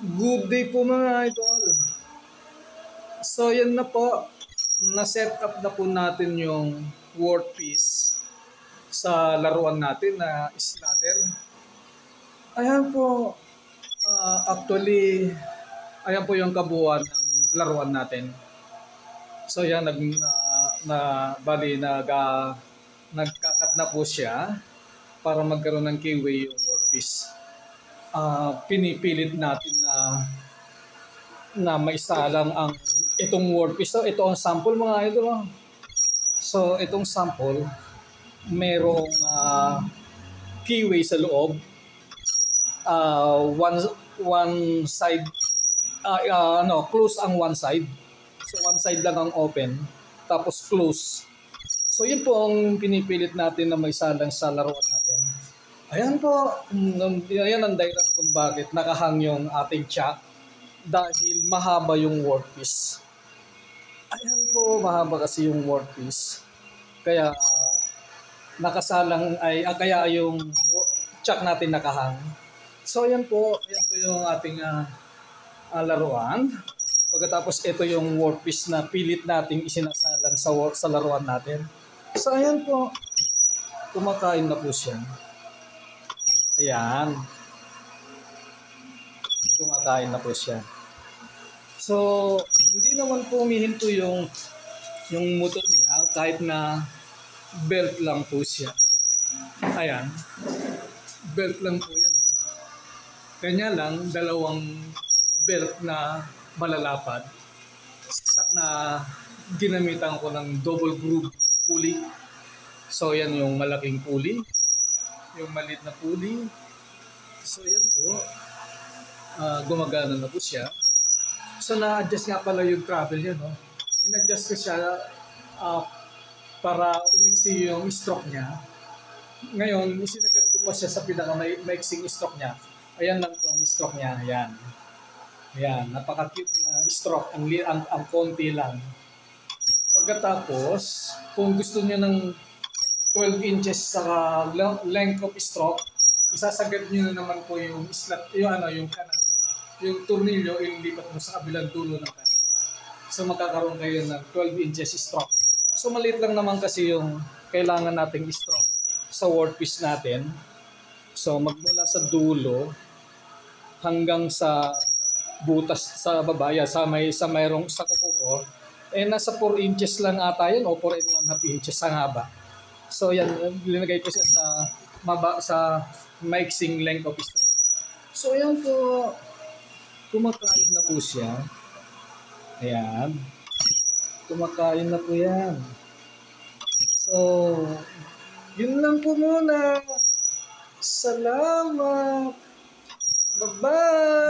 Good day po mga idol. So yan na po, na-set up na po natin yung word piece sa laruan natin na Slatter. Ayan po, actually, ayan po yung kabuuan ng laruan natin. So yan, bali, nagkakat na po siya para magkaroon ng keyway yung word piece. Pinipilit natin na maisalang ang itong word piece. So, ito ang sample mga idol. So, itong sample, merong keyway sa loob. One side, close ang one side. So, one side lang ang open. Tapos, close. So, yun po ang pinipilit natin na maisalang sa laruan natin. Ayan po, ayan ang dahilan kung bakit nakahang yung ating chat dahil mahaba yung word piece. Ayan po, mahaba kasi yung word piece. Kaya nakasalang kaya yung chat natin nakahang. So ayan po yung ating laruan. Pagkatapos ito yung word piece na pilit nating isinasalang sa laruan natin. So ayan po, kumakain na po siya. Ayan. Kumakain na po siya. So, hindi naman po humihinto yung motor niya kahit na belt lang po siya. Ayan. Belt lang po yan. Kanya lang, dalawang belt na malalapad na ginamitan ko ng double groove pulley. So, yan yung malaking pulley. Yung maliit na pulley. So yan po, gumagana na po siya. So na-adjust nga pala yung travel niya, no? In-adjust ko siya para umiksi yung stroke niya. Ngayon, isinagat ko pa siya sa pinaka-maiksing stroke niya. Ayan lang po ang stroke niya. Ayan. Ayan, napaka-cute na stroke. Ang konti lang. Pagkatapos, kung gusto niya ng 12 inches sa length of stroke, isasagad nyo na naman po yung slot, yung kanal. Yung tornilyo, ilipat mo sa kabilang dulo ng kanal. So magkakaroon kayo ng 12 inches stroke. So maliit lang naman kasi yung kailangan nating stroke sa word piece natin. So magmula sa dulo hanggang sa butas sa babaya, sa mayroong sa kuko, nasa 4 inches lang ata yun o 4 and 1/2 inches ang haba. So yan, linagay ko siya sa mixing length of stroke. So ayan po, kumakain na po siya. Ayan. Kumakain na po yan. So, yun lang po muna. Salamat. Bye-bye.